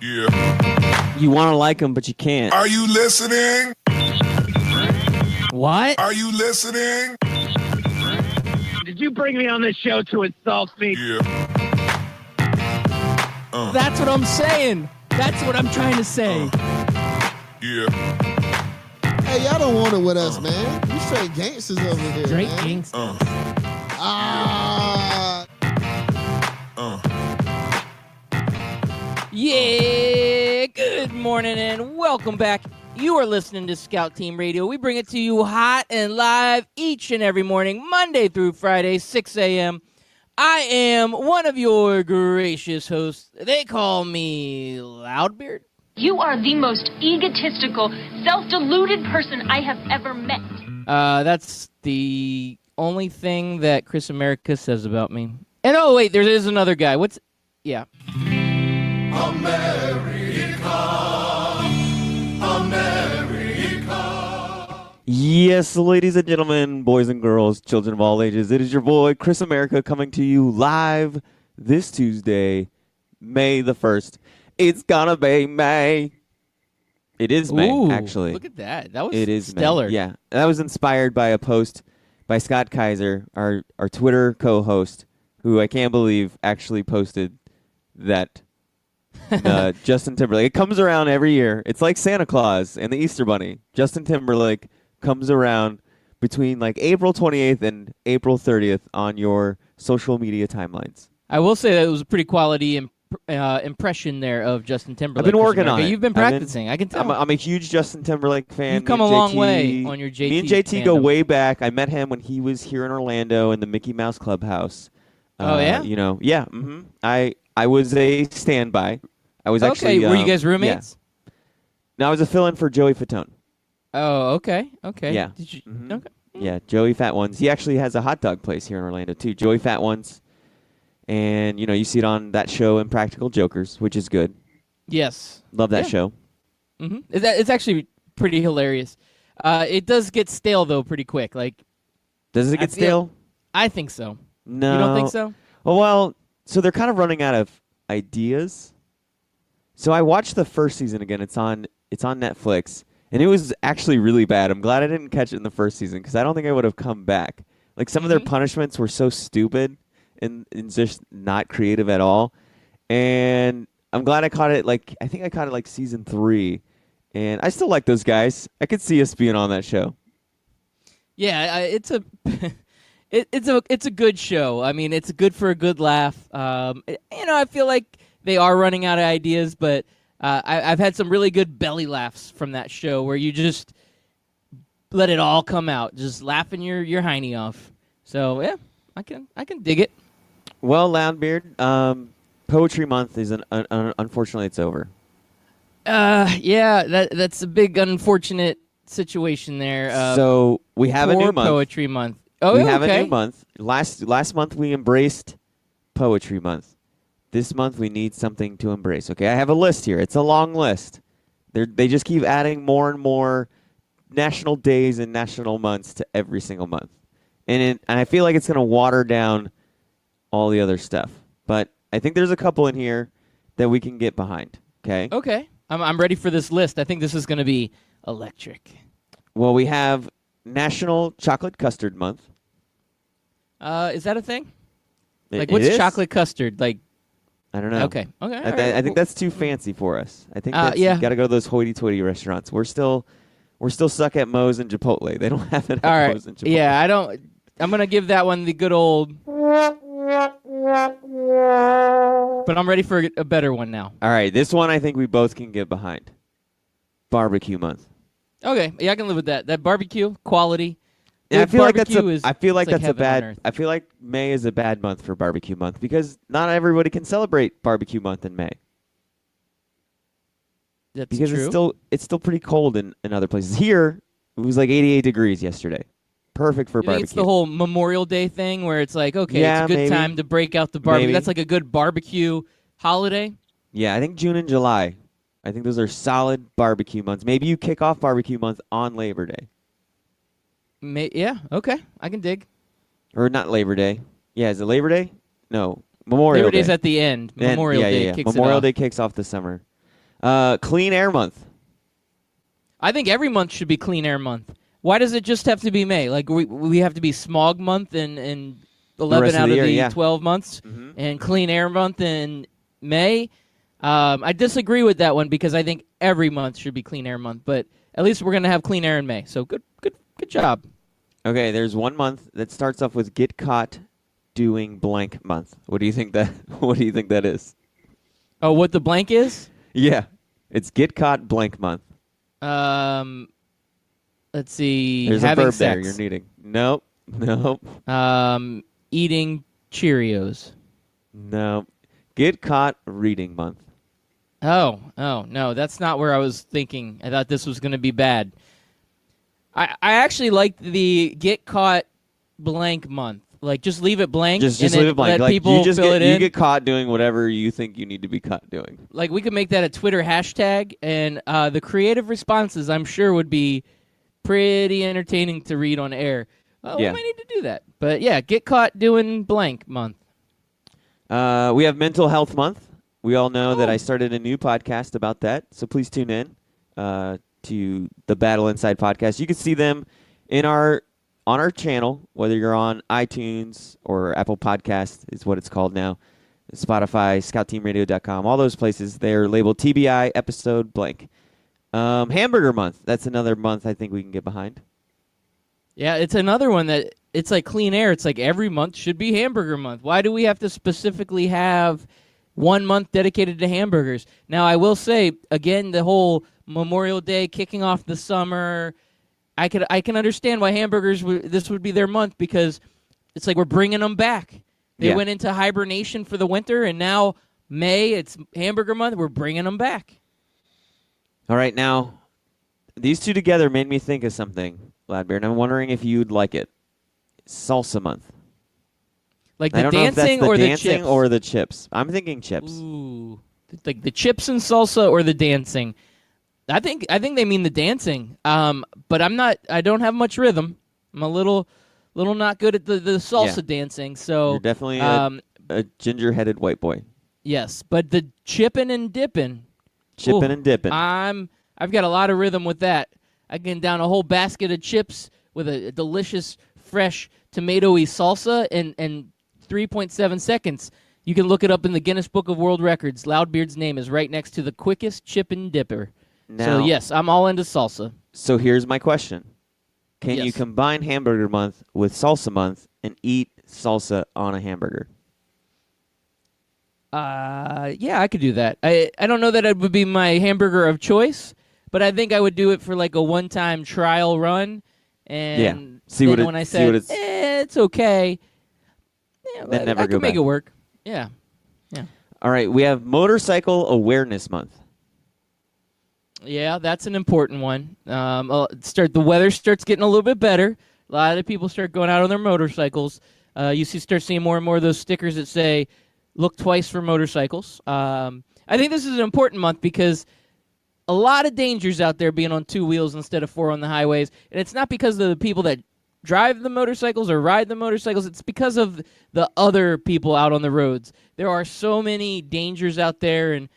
Yeah. You want to like him, but you can't. Are you listening? What? Are you listening? Did you bring me on this show to insult me? Yeah. That's what I'm saying. That's what I'm trying to say. Yeah. Hey, y'all don't want it with us, man. You straight gangsters over here, Straight man. gangsters. Yeah, good morning and welcome back. You are listening to Scout Team Radio. We bring it to you hot and live each and every morning, Monday through Friday, 6 a.m. I am one of your gracious hosts. They call me Loudbeard. You are the most egotistical, self-deluded person I have ever met. That's the only thing that Chris America says about me. And oh, wait, there is another guy. Yeah. Yes, ladies and gentlemen, boys and girls, children of all ages, it is your boy, Chris America, coming to you live this Tuesday, May the 1st. It's gonna be May. It is May, Ooh, actually. Look at that. That was It is stellar. May. Yeah, that was inspired by a post by Scott Kaiser, our Twitter co-host, who I can't believe actually posted that Justin Timberlake. It comes around every year. It's like Santa Claus and the Easter Bunny. Justin Timberlake comes around between like April 28th and April 30th on your social media timelines. I will say that it was a pretty quality impression there of Justin Timberlake. I've been working on it. You've been practicing. I can tell. I'm a huge Justin Timberlake fan. You've come a long way on your JT. Me and JT go fandom. way back. I met him when he was here in Orlando in the Mickey Mouse Clubhouse. Oh, yeah? You know, yeah. Mm-hmm. I was a standby. I was Okay, actually. were you guys roommates? Yeah. No, I was a fill-in for Joey Fatone. Oh, okay. Yeah. Did you, Mhm. Okay. Yeah, Joey Fat Ones. He actually has a hot dog place here in Orlando too. Joey Fat Ones, and you know you see it on that show, Impractical Jokers, which is good. Yes. Love that Yeah. show. Mm-hmm. It's actually pretty hilarious. It does get stale though pretty quick. Like, Does it get stale? I think so. No. You don't think so? Well, so they're kind of running out of ideas. So I watched the first season again. It's on Netflix, and it was actually really bad. I'm glad I didn't catch it in the first season because I don't think I would have come back. Like some of their punishments were so stupid and just not creative at all. And I'm glad I caught it. I think I caught it like season 3, and I still like those guys. I could see us being on that show. Yeah, it's a it's a good show. I mean, it's good for a good laugh. I feel like they are running out of ideas, but I've had some really good belly laughs from that show where you just let it all come out, just laughing your hiney off. So yeah, I can dig it. Well, Loudbeard, Poetry Month is unfortunately it's over. Yeah, that's a big unfortunate situation there. So we have a new month. Poetry Month. Oh, we okay. have a new month. Last month we embraced Poetry Month. This month we need something to embrace. Okay, I have a list here. It's a long list. They just keep adding more and more national days and national months to every single month, and I feel like it's going to water down all the other stuff. But I think there's a couple in here that we can get behind. Okay. Okay. I'm ready for this list. I think this is going to be electric. Well, we have National Chocolate Custard Month. Is that a thing? Like, It what's is? chocolate custard? Like, I don't know. okay. I Alright. think that's too fancy for us. I think yeah. you got to go to those hoity-toity restaurants. We're still stuck at Moe's and Chipotle. They don't have it at All right. Moe's and Chipotle. Yeah, I'm going to give that one the good old. But I'm ready for a better one now. All right, this one I think we both can get behind. Barbecue Month. Okay. Yeah, I can live with that. That barbecue quality. Yeah, I Good feel like that's barbecue I feel like it's that's a heaven on bad. earth. I feel like May is a bad month for Barbecue Month because not everybody can celebrate Barbecue Month in May. That's Because true. it's still pretty cold in other places. Here, it was like 88 degrees yesterday. Perfect for You think barbecue. it's the whole Memorial Day thing where it's like, okay, Yeah, it's a good maybe. time to break out the barbecue. Maybe. That's like a good barbecue holiday. Yeah, I think June and July. I think those are solid barbecue months. Maybe you kick off Barbecue Month on Labor Day. Yeah, okay. I can dig. Or not Labor Day. Yeah, is it Labor Day? No, Memorial Labor Day. Day's at the end. Then- Memorial yeah, Day yeah. kicks Memorial it Day off. kicks off the summer. Clean Air Month. I think every month should be Clean Air Month. Why does it just have to be May? Like we have to be Smog Month and 11 rest of out the of year, the yeah. 12 months, Mhm. and Clean Air Month in May. I disagree with that one because I think every month should be Clean Air Month. But at least we're gonna have Clean Air in May. So good job. Okay, there's one month that starts off with Get Caught Doing Blank Month. What do you think that? What do you think that is? Oh, what the blank is? Yeah, it's Get Caught Blank Month. Let's see. There's having a verb there sex. you're needing. Nope. Nope. Eating Cheerios. Nope. Get Caught Reading Month. Oh, no, that's not where I was thinking. I thought this was going to be bad. I actually like the Get Caught Blank Month. Like, just leave it blank. Just and leave then it blank. Let Like people you just fill get it in. get caught doing whatever you think you need to be caught doing. Like, we could make that a Twitter hashtag, and the creative responses, I'm sure, would be pretty entertaining to read on air. Well, Yeah. we might need to do that. But, yeah, Get Caught Doing Blank Month. We have Mental Health Month. We all know that Oh. I started a new podcast about that, so please tune in to the Battle Inside podcast. You can see them on our channel, whether you're on iTunes or Apple Podcast is what it's called now, Spotify, ScoutTeamRadio.com, all those places. They're labeled TBI episode blank. Hamburger Month. That's another month I think we can get behind. Yeah, it's another one that it's like clean air. It's like every month should be hamburger month. Why do we have to specifically have 1 month dedicated to hamburgers? Now, I will say, again, the whole Memorial Day kicking off the summer, I can understand why hamburgers, this would be their month because it's like we're bringing them back. They Yeah. went into hibernation for the winter, and now May, it's hamburger month. We're bringing them back. All right, now, these two together made me think of something, Ladbear, and I'm wondering if you'd like it. Salsa Month. Like I the don't know if that's dancing the or the dancing chips? or the chips. I'm thinking chips. Ooh, like the chips and salsa or the dancing. I think they mean the dancing. But I'm not. I don't have much rhythm. I'm a little not good at the salsa Yeah. dancing. So You're definitely um, a ginger-headed white boy. yes, but the chipping and dipping. Chipping ooh, and dipping. I've got a lot of rhythm with that. I can down a whole basket of chips with a delicious, fresh, tomatoey salsa in 3.7 seconds. You can look it up in the Guinness Book of World Records. Loudbeard's name is right next to the quickest chip and dipper. Now, So, yes, I'm all into salsa. So here's my question. Can you Yes. combine Hamburger Month with Salsa Month and eat salsa on a hamburger? Yeah, I could do that. I don't know that it would be my hamburger of choice, but I think I would do it for like a one-time trial run. And Yeah. See then what it- when I see said, what it's- it's okay, yeah, Then never I go could make back. it work. Yeah. All right, we have Motorcycle Awareness Month. Yeah, that's an important one. The weather starts getting a little bit better. A lot of people start going out on their motorcycles. Start seeing more and more of those stickers that say, look twice for motorcycles. I think this is an important month because a lot of dangers out there being on two wheels instead of four on the highways. And it's not because of the people that drive the motorcycles or ride the motorcycles. It's because of the other people out on the roads. There are so many dangers out there. And,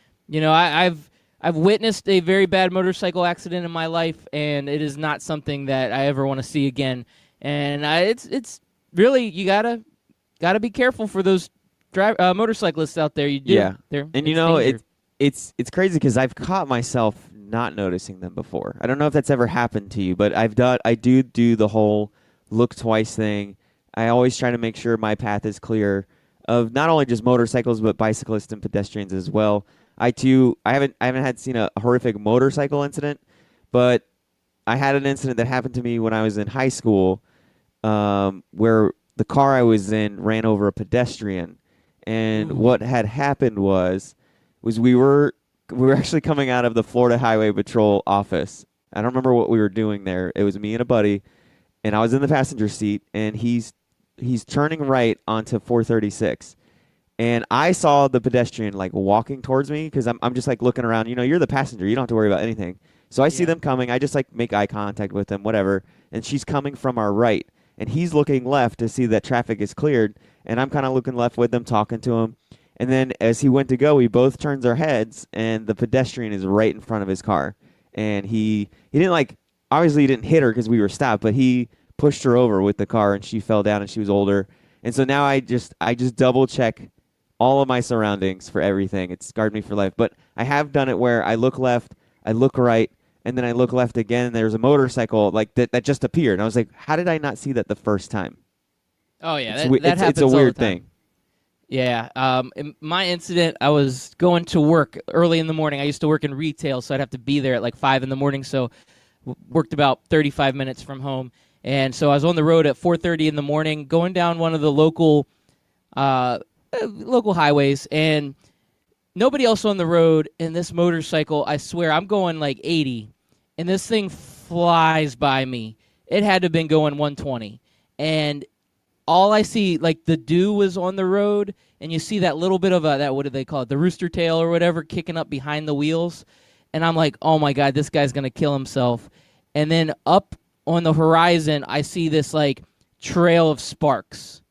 I've witnessed a very bad motorcycle accident in my life, and it is not something that I ever want to see again. And it's really, you gotta be careful for those motorcyclists out there. You do. Yeah. They're, And it's danger. it's crazy because I've caught myself not noticing them before. I don't know if that's ever happened to you, but I do the whole look twice thing. I always try to make sure my path is clear of not only just motorcycles but bicyclists and pedestrians as well. I haven't seen a horrific motorcycle incident, but I had an incident that happened to me when I was in high school, where the car I was in ran over a pedestrian, and Ooh. what had happened was we were actually coming out of the Florida Highway Patrol office. I don't remember what we were doing there. It was me and a buddy, and I was in the passenger seat, and he's turning right onto 436. And I saw the pedestrian like walking towards me because I'm just like looking around. You're the passenger. You don't have to worry about anything. So I see them coming. I just like make eye contact with them, whatever. And she's coming from our right. And he's looking left to see that traffic is cleared. And I'm kind of looking left with them, talking to him. And then as he went to go, he both turns our heads, and the pedestrian is right in front of his car. And he didn't obviously he didn't hit her because we were stopped, but he pushed her over with the car, and she fell down, and she was older. And so now I just double check all of my surroundings for everything. It's scarred me for life. But I have done it where I look left, I look right, and then I look left again, and there's a motorcycle that just appeared. And I was like, how did I not see that the first time? Oh yeah, It's happens a all weird the time. thing. Yeah. In my incident, I was going to work early in the morning. I used to work in retail, so I'd have to be there at like 5 in the morning. So worked about 35 minutes from home. And so I was on the road at 4:30 in the morning, going down one of the local highways, and nobody else on the road. And this motorcycle, I swear, I'm going like 80, and this thing flies by me. It had to have been going 120, and all I see, like the dew was on the road, and you see that little bit of what do they call it, the rooster tail or whatever, kicking up behind the wheels, and I'm like, oh my God, this guy's gonna kill himself. And then up on the horizon, I see this like trail of sparks.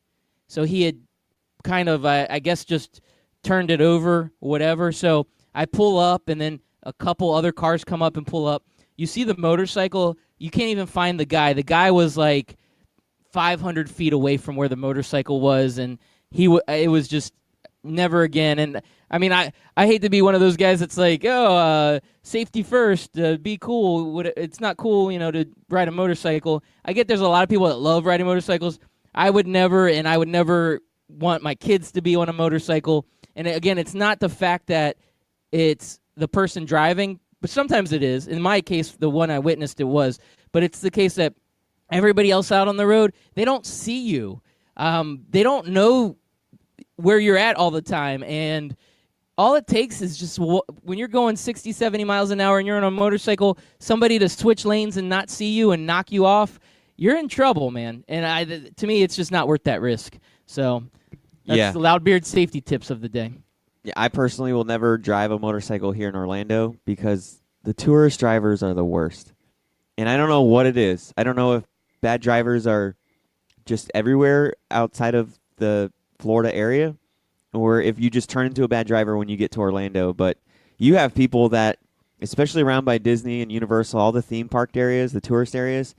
So he had kind of, I guess, just turned it over, whatever. So I pull up, and then a couple other cars come up and pull up. You see the motorcycle. You can't even find the guy. The guy was like 500 feet away from where the motorcycle was, and it was just never again. And I mean, I hate to be one of those guys that's like, safety first, be cool. It's not cool, to ride a motorcycle. I get there's a lot of people that love riding motorcycles. I would never want my kids to be on a motorcycle. And again, it's not the fact that it's the person driving, but sometimes it is. In my case, the one I witnessed, it was. But it's the case that everybody else out on the road, they don't see you. They don't know where you're at all the time. And all it takes is just when you're going 60, 70 miles an hour and you're on a motorcycle, somebody to switch lanes and not see you and knock you off, you're in trouble, man. And to me, it's just not worth that risk. So that's the Loudbeard safety tips of the day. Yeah, I personally will never drive a motorcycle here in Orlando because the tourist drivers are the worst. And I don't know what it is. I don't know if bad drivers are just everywhere outside of the Florida area, or if you just turn into a bad driver when you get to Orlando. But you have people that, especially around by Disney and Universal, all the theme park areas, the tourist areas,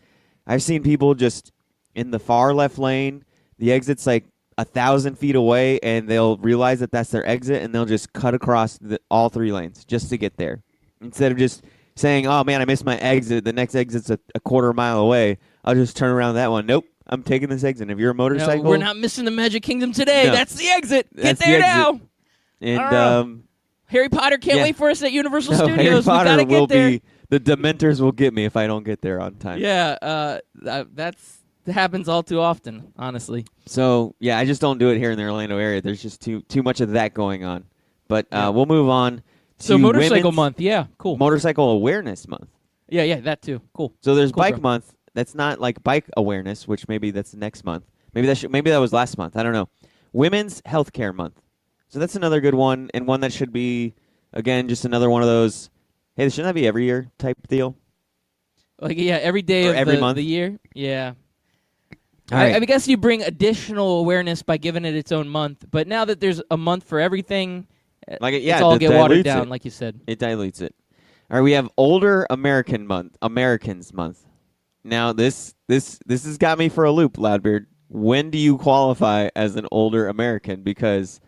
I've seen people just in the far left lane, the exit's like 1,000 feet away, and they'll realize that that's their exit, and they'll just cut across all three lanes just to get there. Instead of just saying, oh, man, I missed my exit. The next exit's a quarter mile away. I'll just turn around that one. Nope, I'm taking this exit. If you're a motorcycle... No, we're not missing the Magic Kingdom today. No. That's the exit. That's Get there the exit. now. And Harry Potter can't wait for us at Universal Harry Studios. Potter We gotta get will there. be... The Dementors will get me if I don't get there on time. Yeah, that happens all too often, honestly. So, yeah, I just don't do it here in the Orlando area. There's just too much of that going on. But we'll move on to So Motorcycle Women's Month, yeah, cool. Motorcycle Awareness Month. Yeah, that too. Cool. So there's Cool, Bike bro. Month. That's not like bike awareness, which maybe that's next month. Maybe that was last month. I don't know. Women's Healthcare Month. So that's another good one, and one that should be, again, just another one of those, hey, shouldn't that be every year type deal? Like, yeah, every day Or of every month? the year. Yeah. All right. I guess you bring additional awareness by giving it its own month, but now that there's a month for everything, it's all get watered down, like you said. It dilutes it. All right, we have Older Americans Month. Now this has got me for a loop, Loudbeard. When do you qualify as an older American? Because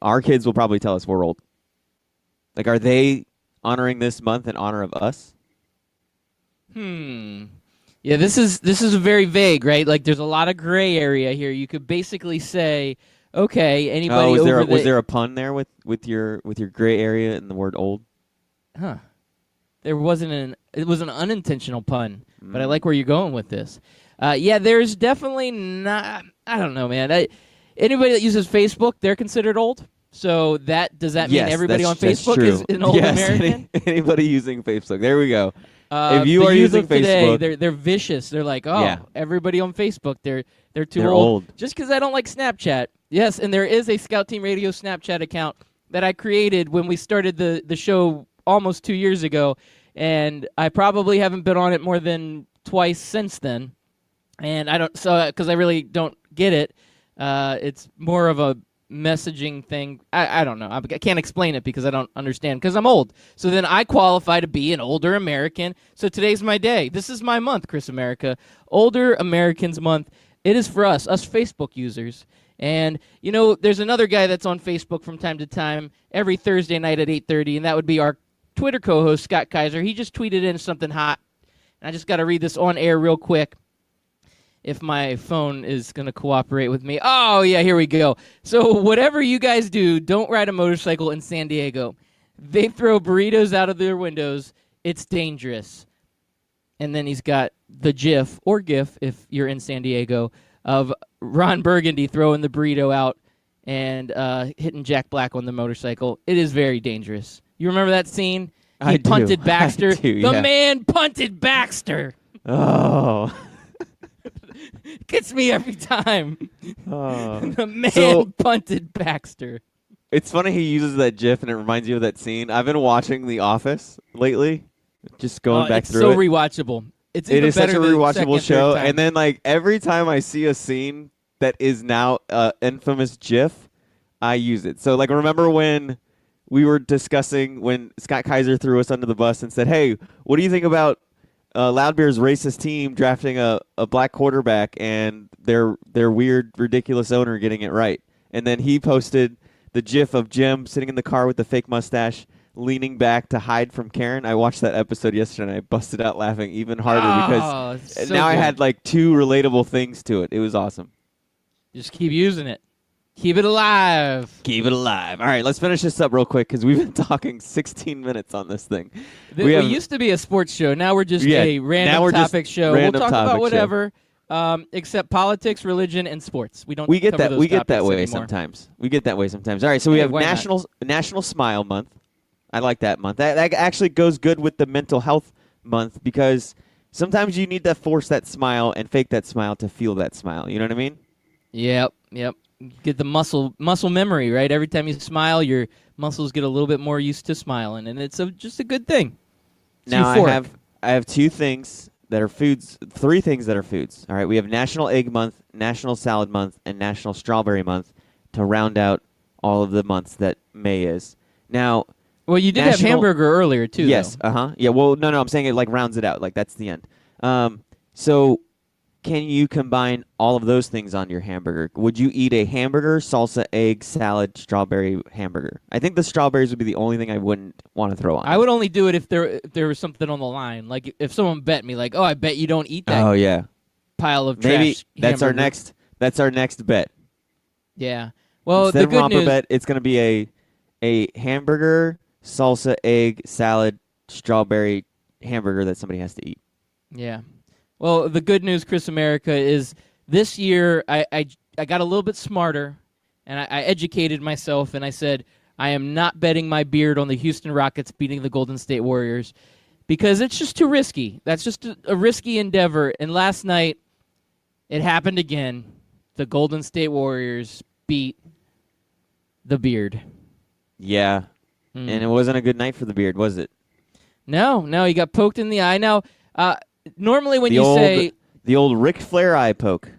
our kids will probably tell us we're old. Like, are they honoring this month in honor of us? Yeah, this is very vague, right? Like, there's a lot of gray area here. You could basically say, okay, anybody was there a pun there with your gray area and the word old? Huh. It was an unintentional pun, but I like where you're going with this. Yeah, there's definitely not. I don't know, man. Anybody that uses Facebook, they're considered old. So does that mean everybody on Facebook is an old American? Anybody using Facebook. There we go. If you the are youth using of today, Facebook, they're vicious. They're like, everybody on Facebook, they're too They're old. old. Just because I don't like Snapchat. Yes, and there is a Scout Team Radio Snapchat account that I created when we started the show almost 2 years ago, and I probably haven't been on it more than twice since then. And I don't, because I really don't get it. It's more of a messaging thing. I don't know. I can't explain it because I don't understand because I'm old. So then I qualify to be an older American. So today's my day. This is my month, Chris America. Older Americans Month. It is for us Facebook users. And, there's another guy that's on Facebook from time to time every Thursday night at 8:30, and that would be our Twitter co-host, Scott Kaiser. He just tweeted in something hot. And I just got to read this on air real quick if my phone is going to cooperate with me. Oh, yeah, here we go. So whatever you guys do, don't ride a motorcycle in San Diego. They throw burritos out of their windows. It's dangerous. And then he's got the GIF, or GIF if you're in San Diego, of Ron Burgundy throwing the burrito out and hitting Jack Black on the motorcycle. It is very dangerous. You remember that scene? He punted Baxter. The man punted Baxter. Oh. Gets me every time. Oh. The man punted Baxter. It's funny he uses that GIF and it reminds you of that scene. I've been watching The Office lately, just going back through it. It's so it. rewatchable. It is such a rewatchable show. Time. And then every time I see a scene that is now infamous GIF, I use it. So remember when we were discussing when Scott Kaiser threw us under the bus and said, "Hey, what do you think about Loudbeer's racist team drafting a black quarterback and their weird, ridiculous owner getting it right?" And then he posted the GIF of Jim sitting in the car with the fake mustache, leaning back to hide from Karen. I watched that episode yesterday and I busted out laughing even harder because now I had two relatable things to it. It was awesome. Just keep using it. Keep it alive. Keep it alive. All right, let's finish this up real quick because we've been talking 16 minutes on this thing. We used to be a sports show. Now we're just a random topic show. We'll talk about whatever, except politics, religion, and sports. We get that way anymore. sometimes. We get that way sometimes. All right, so we have National Smile Month. I like that month. That actually goes good with the Mental Health Month because sometimes you need to force that smile and fake that smile to feel that smile. You know what I mean? Yep. Get the muscle memory, right? Every time you smile, your muscles get a little bit more used to smiling, and it's just a good thing. It's now euphoric. I have two things that are foods, three things that are foods. All right, we have National Egg Month, National Salad Month, and National Strawberry Month to round out all of the months that May is. Now, well, you did have hamburger earlier too. Yes. Yeah. Well, no. I'm saying it rounds it out. That's the end. So. Can you combine all of those things on your hamburger? Would you eat a hamburger, salsa, egg, salad, strawberry hamburger? I think the strawberries would be the only thing I wouldn't want to throw on. I would only do it if there was something on the line. Like if someone bet me, oh, I bet you don't eat that. Oh yeah. Pile of Maybe trash. That's hamburger. our next bet. Yeah. Well, Instead the of good Romper news. bet, it's going to be a hamburger, salsa, egg, salad, strawberry hamburger that somebody has to eat. Yeah. Well, the good news, Chris America, is this year I got a little bit smarter, and I educated myself, and I said I am not betting my beard on the Houston Rockets beating the Golden State Warriors because it's just too risky. That's just a risky endeavor. And last night, it happened again. The Golden State Warriors beat the beard. Yeah. And it wasn't a good night for the beard, was it? No, he got poked in the eye. Now, normally when the old Ric Flair eye poke.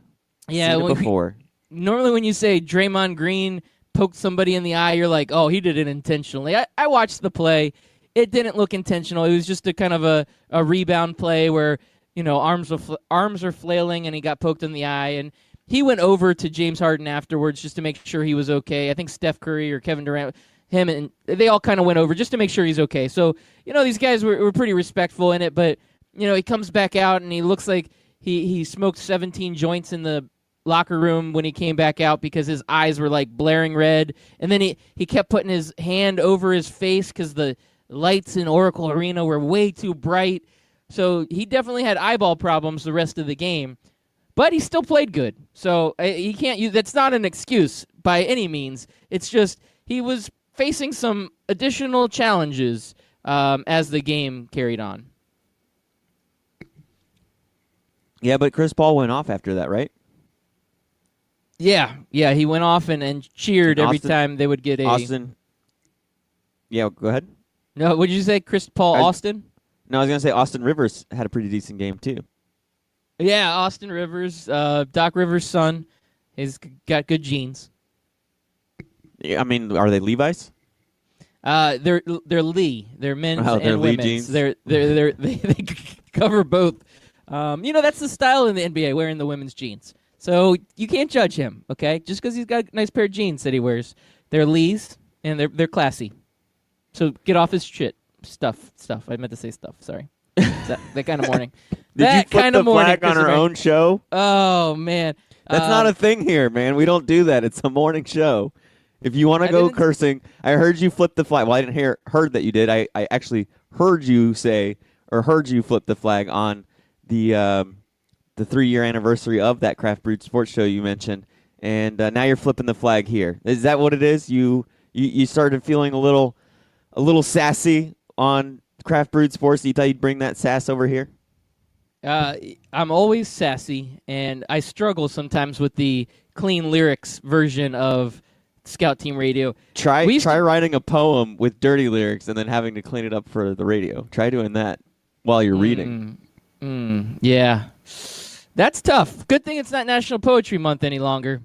Yeah, before. Normally when you say Draymond Green poked somebody in the eye, you're like, oh, he did it intentionally. I watched the play. It didn't look intentional. It was just a kind of a rebound play where, arms are flailing and he got poked in the eye. And he went over to James Harden afterwards just to make sure he was okay. I think Steph Curry or Kevin Durant, him, and they all kind of went over just to make sure he's okay. So, these guys were pretty respectful in it, but he comes back out and he looks like he smoked 17 joints in the locker room when he came back out because his eyes were blaring red. And then he kept putting his hand over his face because the lights in Oracle Arena were way too bright. So he definitely had eyeball problems the rest of the game. But he still played good. So he can't use that's not an excuse by any means. It's just he was facing some additional challenges as the game carried on. Yeah, but Chris Paul went off after that, right? Yeah, he went off and cheered every time they would get a... Austin. Yeah, go ahead. No, what did you say, Chris Paul Austin? No, I was going to say Austin Rivers had a pretty decent game, too. Yeah, Austin Rivers, Doc Rivers' son. He's got good genes. Yeah, I mean, are they Levi's? They're Lee. They're men's Oh, they're and Lee women's. jeans? They cover both. That's the style in the NBA, wearing the women's jeans. So you can't judge him, okay? Just because he's got a nice pair of jeans that he wears. They're Lee's, and they're classy. So get off his shit. Stuff. I meant to say stuff. Sorry. that kind of morning. Did you flip the flag on our own show? Oh, man. That's not a thing here, man. We don't do that. It's a morning show. If you want to go cursing, I heard you flip the flag. Well, I didn't heard that you did. I actually heard you say or heard you flip the flag on the 3-year anniversary of that Craft Brewed Sports Show you mentioned, and now you're flipping the flag here. Is that what it is? You started feeling a little sassy on Craft Brewed Sports. You thought you'd bring that sass over here? I'm always sassy, and I struggle sometimes with the clean lyrics version of Scout Team Radio. Try writing a poem with dirty lyrics and then having to clean it up for the radio. Try doing that while you're reading. Yeah. That's tough. Good thing it's not National Poetry Month any longer.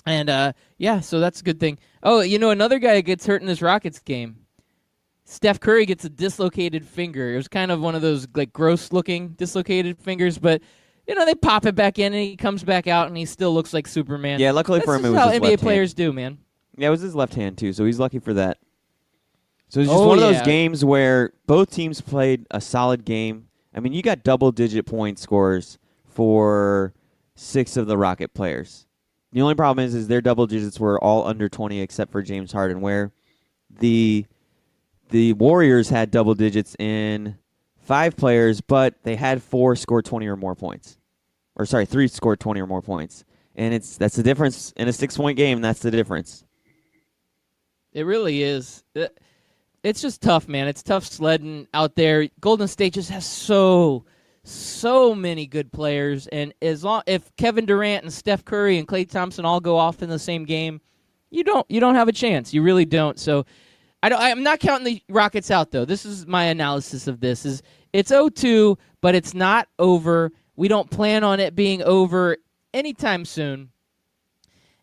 And, so that's a good thing. Oh, another guy gets hurt in this Rockets game. Steph Curry gets a dislocated finger. It was kind of one of those, gross-looking dislocated fingers, but, they pop it back in, and he comes back out, and he still looks like Superman. Yeah, luckily for him, it was how his NBA left players hand. do, man. Yeah, it was his left hand, too, so he's lucky for that. So it's just one of those games where both teams played a solid game. I mean, you got double-digit point scores for 6 of the Rocket players. The only problem is their double digits were all under 20 except for James Harden, where the Warriors had double digits in 5 players, but they had 4 score 20 or more points. 3 scored 20 or more points. And that's the difference in a 6-point game. That's the difference. It really is. It's just tough, man. It's tough sledding out there. Golden State just has so many good players, and if Kevin Durant and Steph Curry and Klay Thompson all go off in the same game, you don't have a chance. You really don't. So I'm not counting the Rockets out, though. This is my analysis of this. It's 0-2, but it's not over. We don't plan on it being over anytime soon.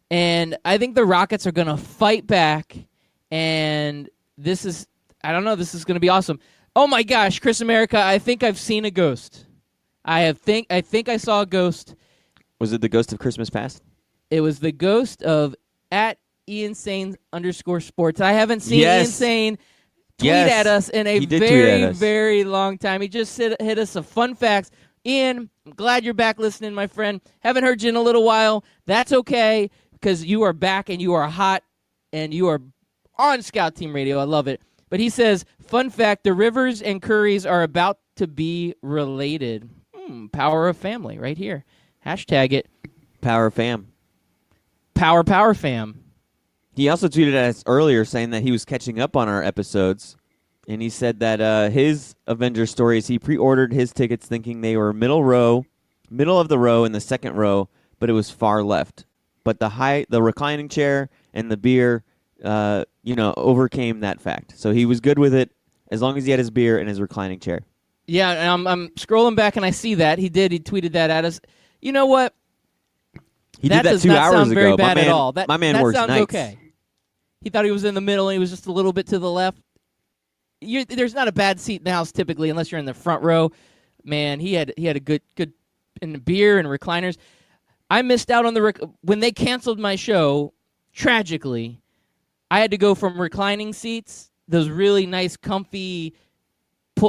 And I think the Rockets are going to fight back, and this is going to be awesome. Oh my gosh, Chris America, I think I've seen a ghost. I think I saw a ghost. Was it the ghost of Christmas Past? It was the ghost of @IanSane_sports. I haven't seen Ian Sane tweet at us in a very, very long time. He just hit us a fun facts. Ian, I'm glad you're back listening, my friend. Haven't heard you in a little while. That's okay, because you are back and you are hot and you are on Scout Team Radio. I love it. But he says, fun fact, the Rivers and Currys are about to be related. Power of family right here. Hashtag it. Power fam. Power fam. He also tweeted at us earlier saying that he was catching up on our episodes. And he said that his Avengers stories, he pre-ordered his tickets thinking they were middle of the row in the second row, but it was far left. But the reclining chair and the beer, overcame that fact. So he was good with it as long as he had his beer and his reclining chair. Yeah, and I'm scrolling back and I see that. He tweeted that at us. You know what? He did that 2 hours ago. Very bad at all. My man works sounds nights. Okay. He thought he was in the middle and he was just a little bit to the left. There's not a bad seat in the house typically unless you're in the front row. Man, he had a good in the beer and recliners. I missed out on when they canceled my show. Tragically, I had to go from reclining seats, those really nice, comfy,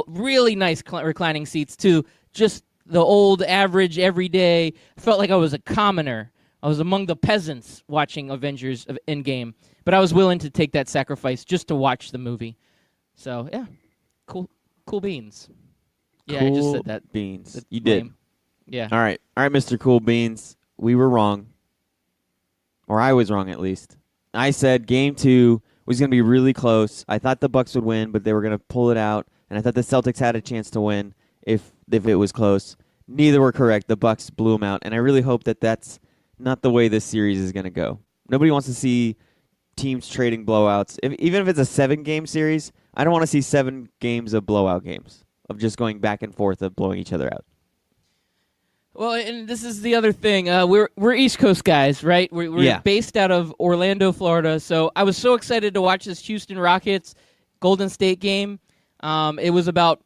really nice reclining seats, to just the old, average, everyday. Felt like I was a commoner. I was among the peasants watching Avengers Endgame, but I was willing to take that sacrifice just to watch the movie. So yeah, cool beans. Yeah, cool I just said that. Beans. You did. Yeah. All right, Mr. Cool Beans. We were wrong, or I was wrong at least. I said Game 2 was going to be really close. I thought the Bucks would win, but they were going to pull it out, and I thought the Celtics had a chance to win if it was close. Neither were correct. The Bucks blew them out, and I really hope that that's not the way this series is going to go. Nobody wants to see teams trading blowouts. Even if it's a 7-game series, I don't want to see 7 games of blowout games, of just going back and forth of blowing each other out. Well, and this is the other thing. We're East Coast guys, right? We're Yeah. based out of Orlando, Florida. So I was so excited to watch this Houston Rockets Golden State game. It was about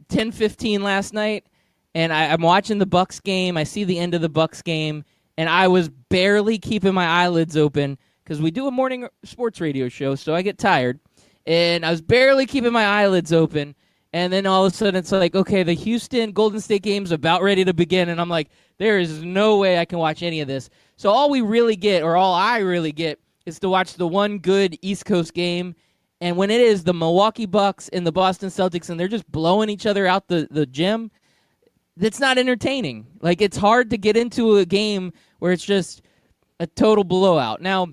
10:15 last night, and I'm watching the Bucks game. I see the end of the Bucks game, and I was barely keeping my eyelids open because we do a morning sports radio show, so I get tired. And I was barely keeping my eyelids open. And then all of a sudden it's like, okay, the Houston Golden State game's about ready to begin. And I'm like, there is no way I can watch any of this. So all we really get, or all I really get, is to watch the one good East Coast game. And when it is the Milwaukee Bucks and the Boston Celtics and they're just blowing each other out the gym, that's not entertaining. Like, it's hard to get into a game where it's just a total blowout. Now,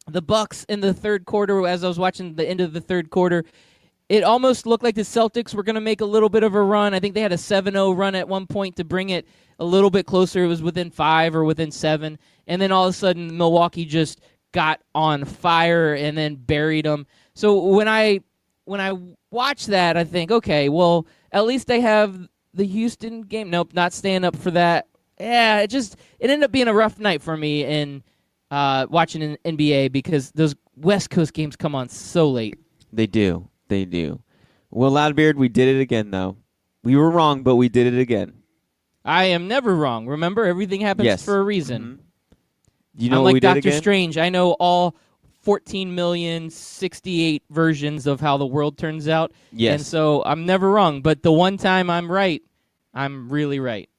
the Bucks in the third quarter, as I was watching the end of the third quarter, it almost looked like the Celtics were going to make a little bit of a run. I think they had a 7-0 run at one point to bring it a little bit closer. It was within 5 or within 7. And then all of a sudden, Milwaukee just got on fire and then buried them. So when I watch that, I think, okay, well, at least they have the Houston game. Nope, not staying up for that. Yeah, it ended up being a rough night for me in watching an NBA because those West Coast games come on so late. They do. They do. Well, Loudbeard, we did it again, though. We were wrong, but we did it again. I am never wrong. Remember, everything happens for a reason. Mm-hmm. You know I'm what like we did Doctor again? Strange. I know all 14,068 versions of how the world turns out. Yes. And so I'm never wrong. But the one time I'm right, I'm really right.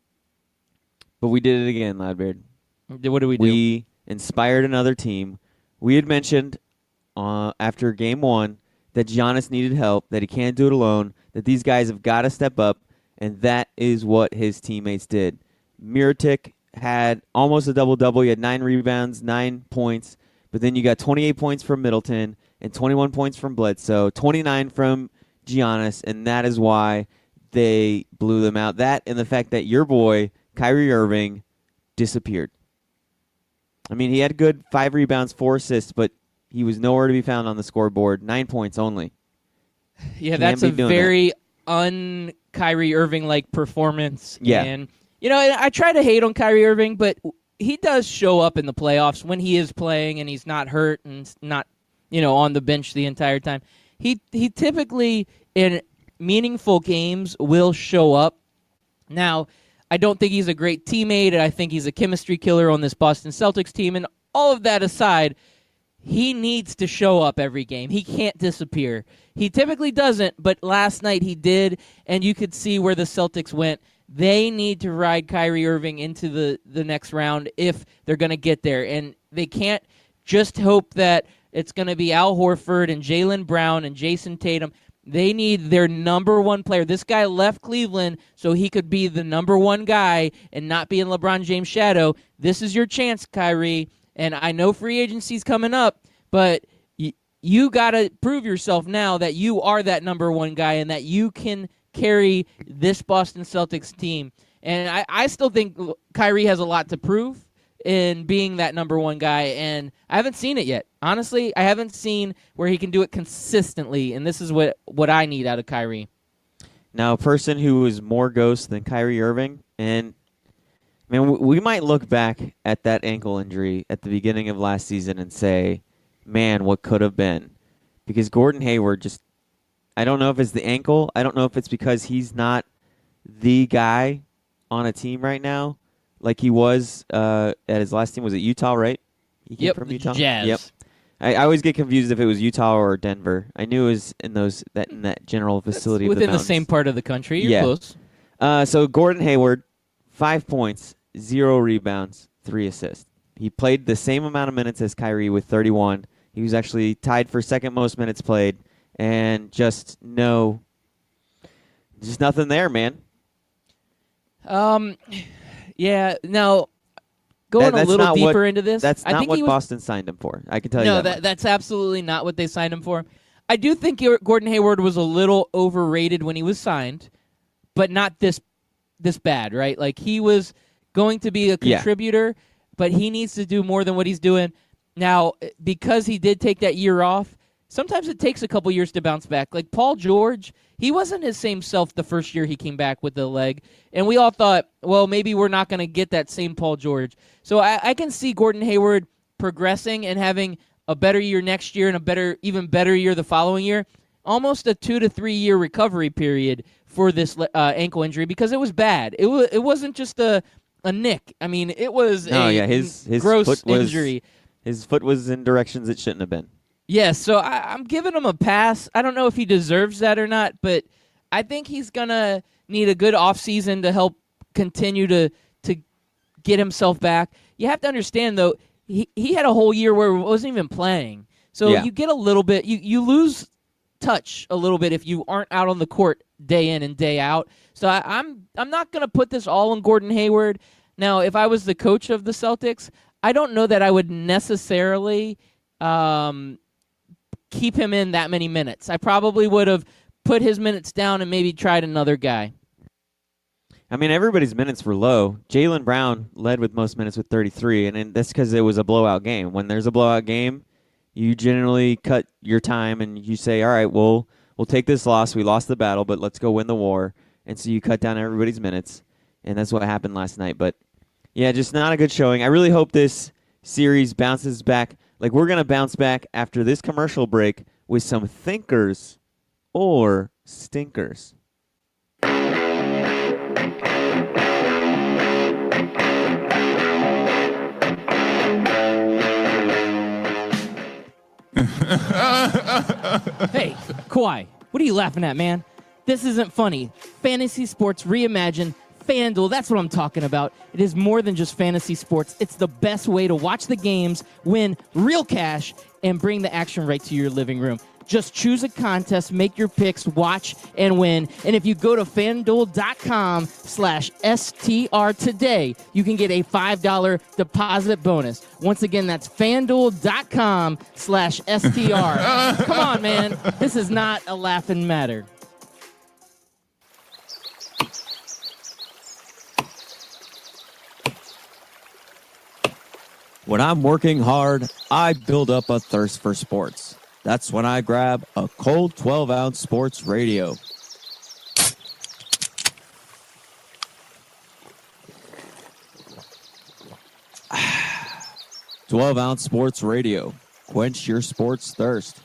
But we did it again, Loudbeard. What do we do? We inspired another team. We had mentioned after game 1 that Giannis needed help, that he can't do it alone, that these guys have got to step up, and that is what his teammates did. Mirotic had almost a double-double. He had 9 rebounds, 9 points, but then you got 28 points from Middleton and 21 points from Bledsoe, 29 from Giannis, and that is why they blew them out. That and the fact that your boy, Kyrie Irving, disappeared. I mean, he had good 5 rebounds, 4 assists, but he was nowhere to be found on the scoreboard. 9 points only. Yeah, that's a very un-Kyrie Irving-like performance. Yeah. And, I try to hate on Kyrie Irving, but he does show up in the playoffs when he is playing and he's not hurt and not, on the bench the entire time. He typically, in meaningful games, will show up. Now, I don't think he's a great teammate, and I think he's a chemistry killer on this Boston Celtics team. And all of that aside, he needs to show up every game. He can't disappear. He typically doesn't, but last night he did, and you could see where the Celtics went. They need to ride Kyrie Irving into the next round if they're going to get there. And they can't just hope that it's going to be Al Horford and Jaylen Brown and Jason Tatum. They need their number one player. This guy left Cleveland so he could be the number one guy and not be in LeBron James' shadow. This is your chance, Kyrie. And I know free agency's coming up, but you got to prove yourself now that you are that number one guy and that you can carry this Boston Celtics team. And I still think Kyrie has a lot to prove in being that number one guy, and I haven't seen it yet. Honestly, I haven't seen where he can do it consistently, and this is what I need out of Kyrie. Now, a person who is more ghost than Kyrie Irving, and man, we might look back at that ankle injury at the beginning of last season and say, man, what could have been? Because Gordon Hayward just, I don't know if it's the ankle. I don't know if it's because he's not the guy on a team right now like he was at his last team. Was it Utah, right? He came from Utah? Jazz. Yep. I always get confused if it was Utah or Denver. I knew it was in that general facility of the within the mountains. same part of the country. You're Yeah. close. So Gordon Hayward, 5 points, 0 rebounds, 3 assists. He played the same amount of minutes as Kyrie with 31. He was actually tied for second most minutes played, and just nothing there, man. Yeah. Now, going a little deeper into this, That's I not think what he was, Boston signed him for. I can tell you No, that. much. that's absolutely not what they signed him for. I do think Gordon Hayward was a little overrated when he was signed, but not this bad, right? Like, he was going to be a contributor, but he needs to do more than what he's doing. Now, because he did take that year off, sometimes it takes a couple years to bounce back. Like Paul George, he wasn't his same self the first year he came back with the leg, and we all thought, well, maybe we're not going to get that same Paul George. So I can see Gordon Hayward progressing and having a better year next year and even better year the following year. Almost a 2 to 3 year recovery period for this ankle injury because it was bad. It wasn't just a nick. I mean, it was his gross foot was, injury. His foot was in directions it shouldn't have been. Yes, so I'm giving him a pass. I don't know if he deserves that or not, but I think he's going to need a good offseason to help continue to get himself back. You have to understand, though, he had a whole year where he wasn't even playing. So you get a little bit, you lose touch a little bit if you aren't out on the court day in and day out. So I'm not going to put this all on Gordon Hayward. Now, if I was the coach of the Celtics, I don't know that I would necessarily keep him in that many minutes. I probably would have put his minutes down and maybe tried another guy. I mean, everybody's minutes were low. Jaylen Brown led with most minutes with 33, and that's because it was a blowout game. When there's a blowout game, you generally cut your time and you say, all right, we'll take this loss. We lost the battle, but let's go win the war. And so you cut down everybody's minutes, and that's what happened last night. But, yeah, just not a good showing. I really hope this series bounces back. Like, we're going to bounce back after this commercial break with some thinkers or stinkers. Hey, Kawhi, what are you laughing at, man? This isn't funny. Fantasy sports reimagined. FanDuel, that's what I'm talking about. It is more than just fantasy sports. It's the best way to watch the games, win real cash, and bring the action right to your living room. Just choose a contest, make your picks, watch, and win. And if you go to FanDuel.com/STR today, you can get a $5 deposit bonus. Once again, that's FanDuel.com/STR. Come on, man. This is not a laughing matter. When I'm working hard, I build up a thirst for sports. That's when I grab a cold 12-ounce sports radio. 12-ounce sports radio. Quench your sports thirst.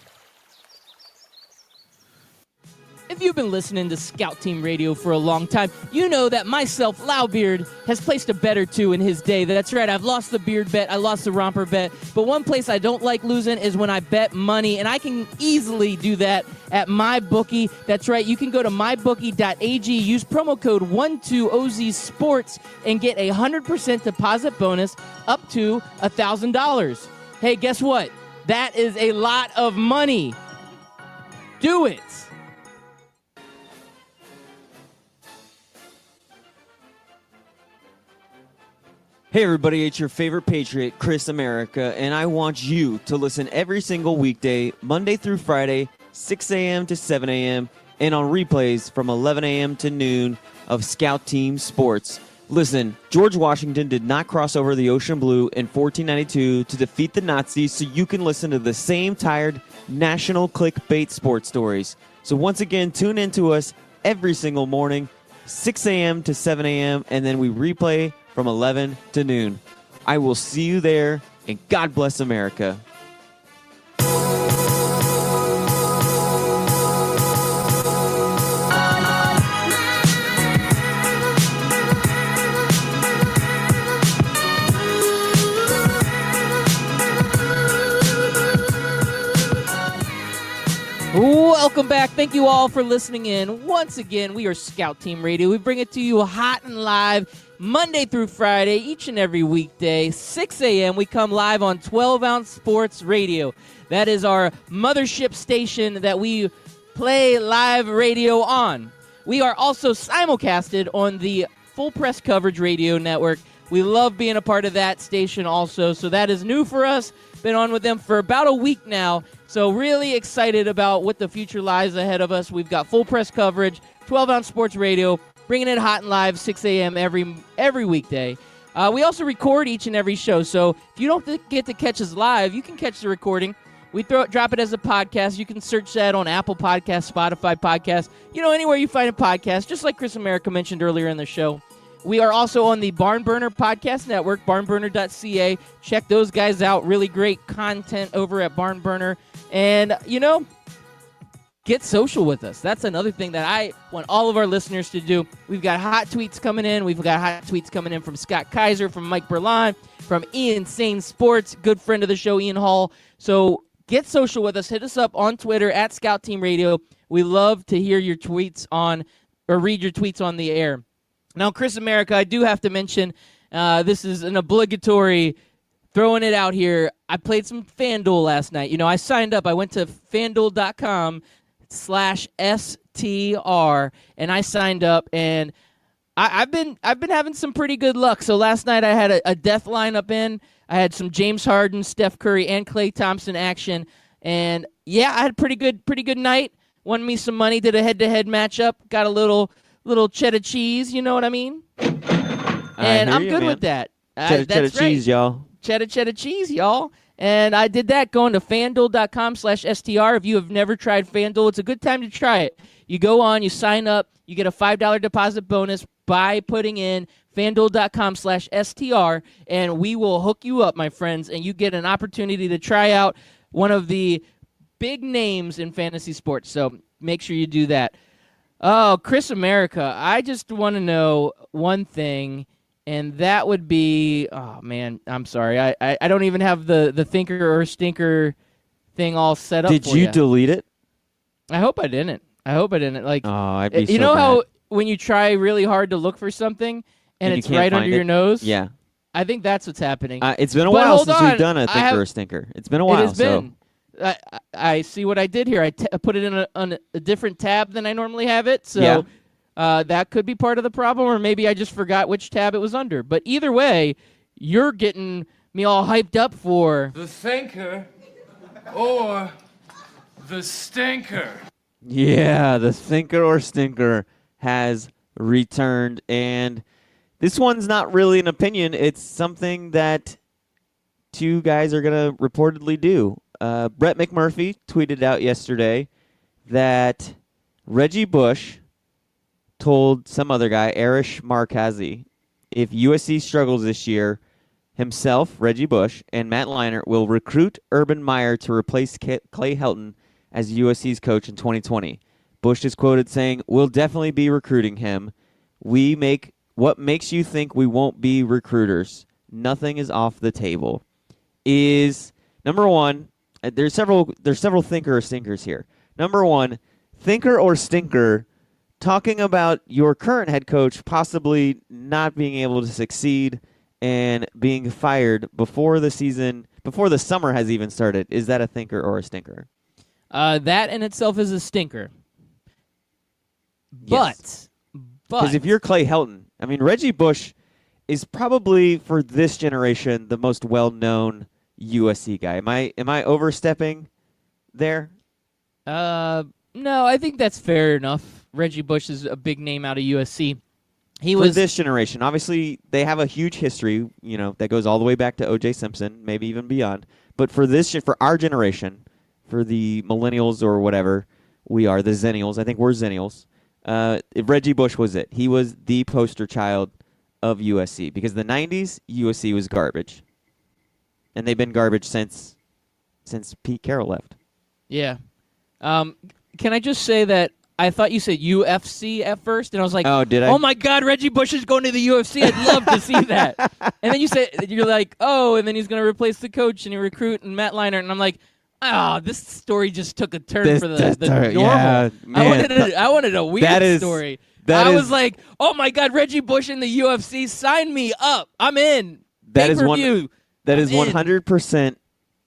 If you've been listening to Scout Team Radio for a long time, you know that myself, Loudbeard, has placed a bet or two in his day. That's right, I've lost the beard bet, I lost the romper bet, but one place I don't like losing is when I bet money, and I can easily do that at MyBookie. That's right, you can go to mybookie.ag, use promo code 12OZSports, and get a 100% deposit bonus up to $1,000. Hey, guess what? That is a lot of money. Do it. Hey everybody, it's your favorite Patriot, Chris America, and I want you to listen every single weekday, Monday through Friday, 6 a.m. to 7 a.m., and on replays from 11 a.m. to noon of Scout Team Sports. Listen, George Washington did not cross over the ocean blue in 1492 to defeat the Nazis, so you can listen to the same tired national clickbait sports stories. So once again, tune in to us every single morning, 6 a.m. to 7 a.m., and then we replay from 11 to noon. I will see you there, and God bless America. Welcome back. Thank you all for listening in. Once again, we are Scout Team Radio. We bring it to you hot and live Monday through Friday, each and every weekday, 6 a.m. We come live on 12-ounce sports radio. That is our mothership station that we play live radio on. We are also simulcasted on the Full Press Coverage Radio Network. We love being a part of that station also, so that is new for us. Been on with them for about a week now, so really excited about what the future lies ahead of us. We've got Full Press Coverage, 12-ounce sports radio, bringing it hot and live, 6 a.m. every weekday. We also record each and every show, so if you don't get to catch us live, you can catch the recording We drop it as a podcast. You can search that on Apple Podcasts, Spotify Podcasts, anywhere you find a podcast, just like Chris America mentioned earlier in the show. We are also on the Barn Burner Podcast Network, barnburner.ca. Check those guys out. Really great content over at Barn Burner. And, get social with us. That's another thing that I want all of our listeners to do. We've got hot tweets coming in. We've got hot tweets coming in from Scott Kaiser, from Mike Berlin, from Ian Sane Sports, good friend of the show, Ian Hall. So get social with us. Hit us up on Twitter at Scout Team Radio. We love to hear your tweets or read your tweets on the air. Now, Chris America, I do have to mention, this is an obligatory throwing it out here. I played some FanDuel last night. I signed up. I went to FanDuel.com/STR, and I signed up, and I've been having some pretty good luck. So last night I had a death lineup in. I had some James Harden, Steph Curry, and Klay Thompson action, and yeah, I had a pretty good night. Won me some money. Did a head-to-head matchup. Got a little cheddar cheese. You know what I mean? And I'm good with that. Cheddar cheese, y'all. Cheddar cheese, y'all. And I did that going to FanDuel.com/STR. If you have never tried FanDuel, it's a good time to try it. You go on, you sign up, you get a $5 deposit bonus by putting in FanDuel.com/STR, and we will hook you up, my friends, and you get an opportunity to try out one of the big names in fantasy sports. So make sure you do that. Oh, Chris America, I just want to know one thing. And that would be, oh, man, I'm sorry. I don't even have the thinker or stinker thing all set up Did for you delete it? I hope I didn't. Like, Oh, I'd be so you know mad. how when you try really hard to look for something and you it's can't right under find your it? nose? Yeah. I think that's what's happening. It's been a But while hold since on. we've done a I thinker have- or stinker. It's been a while. It has been. I see what I did here. I put it in on a different tab than I normally have it. So Yeah. that could be part of the problem, or maybe I just forgot which tab it was under. But either way, you're getting me all hyped up for The thinker or the stinker. Yeah, the thinker or stinker has returned, and this one's not really an opinion. It's something that two guys are going to reportedly do. Brett McMurphy tweeted out yesterday that Reggie Bush told some other guy, Arish Markazi, if USC struggles this year, himself, Reggie Bush, and Matt Leinart will recruit Urban Meyer to replace Clay Helton as USC's coach in 2020. Bush is quoted saying, "We'll definitely be recruiting him. What makes you think we won't be recruiters? Nothing is off the table." Is number one, there's several thinker or stinkers here. Number one, thinker or stinker, talking about your current head coach possibly not being able to succeed and being fired before the summer has even started. Is that a thinker or a stinker? that in itself is a stinker. Yes. But Because if you're Clay Helton, I mean, Reggie Bush is probably, for this generation, the most well-known USC guy. Am I overstepping there? no, I think that's fair enough. Reggie Bush is a big name out of USC. He For was this generation, obviously, they have a huge history, that goes all the way back to O.J. Simpson, maybe even beyond. But for our generation, for the millennials or whatever we are, the Zennials, I think we're Zennials, Reggie Bush was it. He was the poster child of USC because the 90s, USC was garbage. And they've been garbage since Pete Carroll left. Yeah. Can I just say that I thought you said UFC at first, and I was like, Oh, did I? Oh my God, Reggie Bush is going to the UFC. I'd love to see that. And then you're like, oh, and then he's going to replace the coach and he recruit and Matt Leinart, and I'm like, oh, this story just took a turn for the normal. Yeah, man. I wanted a weird story. I was like, oh my God, Reggie Bush in the UFC, sign me up. I'm in. That is Pay-per-view. That is I'm in. 100%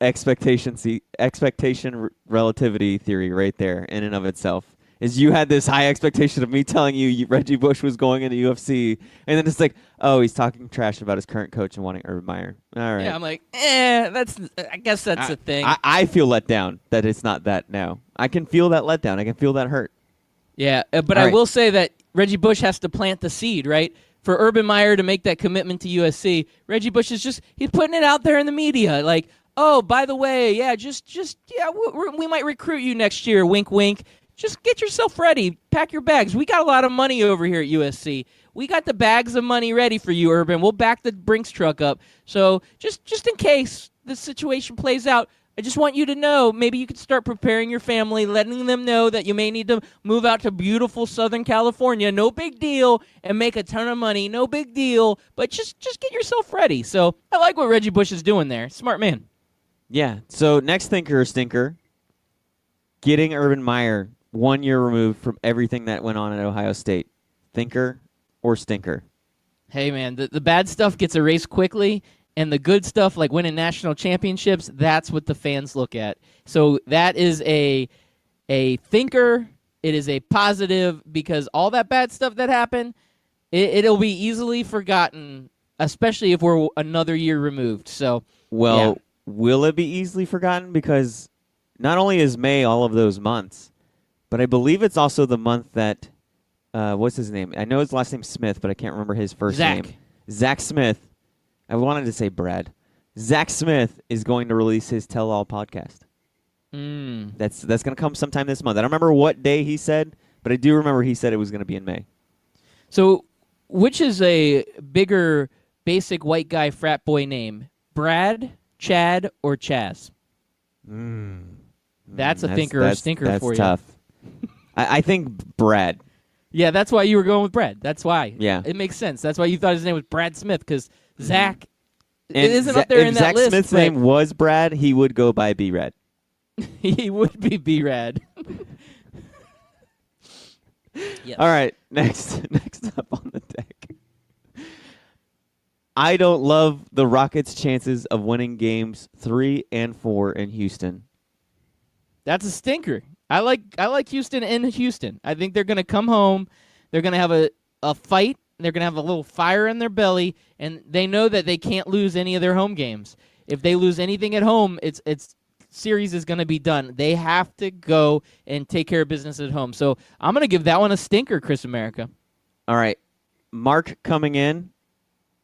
expectation relativity theory right there in and of itself. Is you had this high expectation of me telling you Reggie Bush was going into UFC, and then it's like, oh, he's talking trash about his current coach and wanting Urban Meyer. All right. Yeah, I'm like, I guess that's a thing. I feel let down that it's not that now. I can feel that letdown. I can feel that hurt. Yeah, but All I right. will say that Reggie Bush has to plant the seed, right? For Urban Meyer to make that commitment to USC, Reggie Bush he's putting it out there in the media. Like, oh, by the way, yeah, we might recruit you next year. Wink, wink. Just get yourself ready. Pack your bags. We got a lot of money over here at USC. We got the bags of money ready for you, Urban. We'll back the Brinks truck up. So just in case the situation plays out, I just want you to know, maybe you could start preparing your family, letting them know that you may need to move out to beautiful Southern California. No big deal, and make a ton of money. No big deal, but just get yourself ready. So I like what Reggie Bush is doing there. Smart man. Yeah. So next thinker or stinker, getting Urban Meyer 1 year removed from everything that went on at Ohio State. Thinker or stinker? Hey, man, the bad stuff gets erased quickly, and the good stuff, like winning national championships, that's what the fans look at. So that is a thinker. It is a positive because all that bad stuff that happened, it'll be easily forgotten, especially if we're another year removed. So, Well, will it be easily forgotten? Because not only is May all of those months, but I believe it's also the month that, what's his name? I know his last name's Smith, but I can't remember his first Zach. name. Zach Smith. I wanted to say Brad. Zach Smith is going to release his Tell All podcast. That's going to come sometime this month. I don't remember what day he said, but I do remember he said it was going to be in May. So which is a bigger basic white guy frat boy name? Brad, Chad, or Chaz? That's a thinker or stinker for you. That's tough. I think Brad. Yeah, that's why you were going with Brad. That's why. Yeah. It makes sense. That's why you thought his name was Brad Smith, because Zach And isn't up there if in that Zach list. Smith's but name was Brad, he would go by B-Rad. he would be B-Rad. Yes. All right, next up on the deck. I don't love the Rockets' chances of winning games 3 and 4 in Houston. That's a stinker. I like Houston in Houston. I think they're going to come home. They're going to have a fight. They're going to have a little fire in their belly, and they know that they can't lose any of their home games. If they lose anything at home, it's series is going to be done. They have to go and take care of business at home. So I'm going to give that one a stinker, Chris America. All right, Mark coming in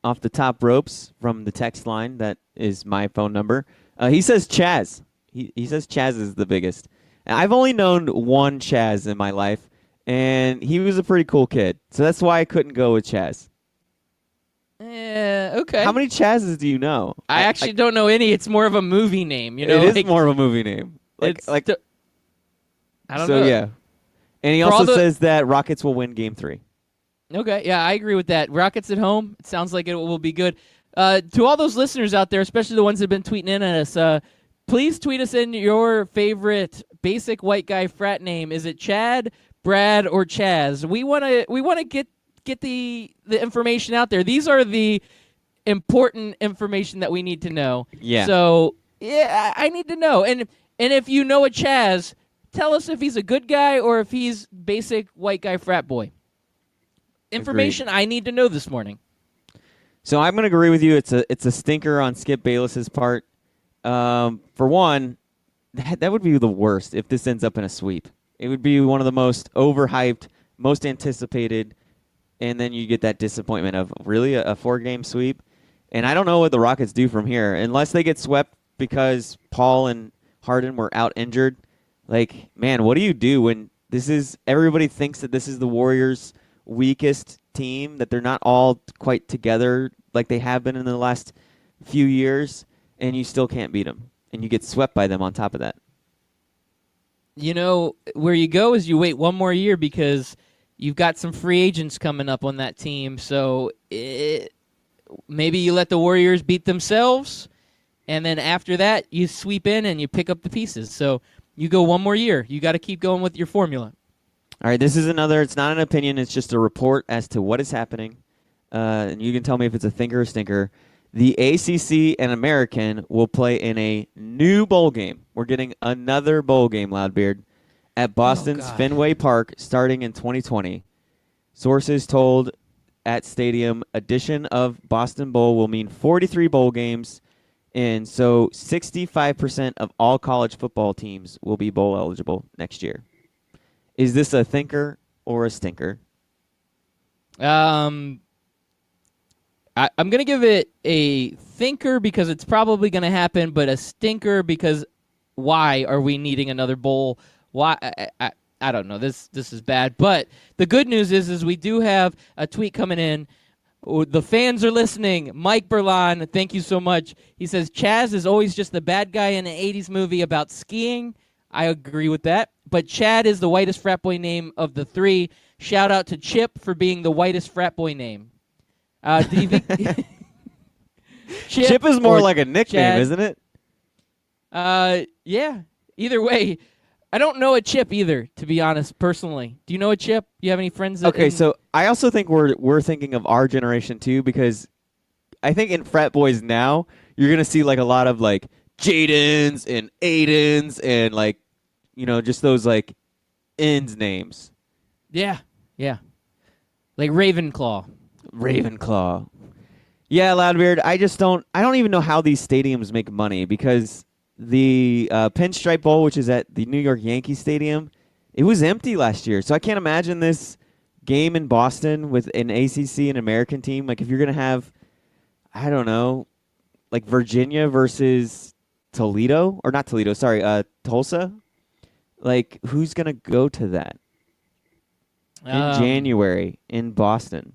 off the top ropes from the text line. That is my phone number. He says Chaz. He says Chaz is the biggest. I've only known one Chaz in my life, and he was a pretty cool kid. So that's why I couldn't go with Chaz. Okay. How many Chazes do you know? I actually don't know any. It's more of a movie name. You know, it is like, more of a movie name. I don't so know. yeah. And he For all also the- says that Rockets will win Game 3. Okay, yeah, I agree with that. Rockets at home, it sounds like it will be good. To all those listeners out there, especially the ones that have been tweeting in at us, please tweet us in your favorite basic white guy frat name. Is it Chad, Brad, or Chaz? We want to get the information out there. These are the important information that we need to know. Yeah. So yeah, I need to know. And if you know a Chaz, tell us if he's a good guy or if he's basic white guy frat boy. Information I need to know this morning. So I'm going to agree with you. It's a stinker on Skip Bayless's part. For one, that would be the worst if this ends up in a sweep. It would be one of the most overhyped, most anticipated, and then you get that disappointment of really a 4-game sweep. And I don't know what the Rockets do from here unless they get swept because Paul and Harden were out injured. Like, man, what do you do when everybody thinks that this is the Warriors' weakest team, that they're not all quite together like they have been in the last few years, and you still can't beat them, and you get swept by them on top of that? You know, where you go is you wait one more year because you've got some free agents coming up on that team. So maybe you let the Warriors beat themselves, and then after that you sweep in and you pick up the pieces. So you go one more year. You got to keep going with your formula. All right, this is it's not an opinion, it's just a report as to what is happening. And you can tell me if it's a thinker or stinker. The ACC and American will play in a new bowl game. We're getting another bowl game, Loudbeard, at Boston's Fenway Park starting in 2020. Sources told at Stadium, addition of Boston Bowl will mean 43 bowl games, and so 65% of all college football teams will be bowl eligible next year. Is this a thinker or a stinker? I'm going to give it a thinker because it's probably going to happen, but a stinker because why are we needing another bowl? Why? I don't know. This is bad. But the good news is we do have a tweet coming in. The fans are listening. Mike Berlin, thank you so much. He says, Chaz is always just the bad guy in an 80s movie about skiing. I agree with that. But Chad is the whitest frat boy name of the three. Shout out to Chip for being the whitest frat boy name. Do you think Chip is more or like a nickname, Chad? isn't it? Yeah. Either way, I don't know a Chip either, to be honest, personally. Do you know a Chip? Do you have any friends that Okay, so I also think we're thinking of our generation too, because I think in frat boys now you're gonna see like a lot of like Jadens and Aidens and like just those like ends names. Yeah. Like Ravenclaw. Ravenclaw. Yeah, Loudbeard. I don't even know how these stadiums make money because the Pinstripe Bowl, which is at the New York Yankee Stadium, it was empty last year. So I can't imagine this game in Boston with an ACC and American team. Like if you're going to have, I don't know, like Virginia versus Toledo, or not Toledo, sorry, Tulsa. Like who's going to go to that in January in Boston?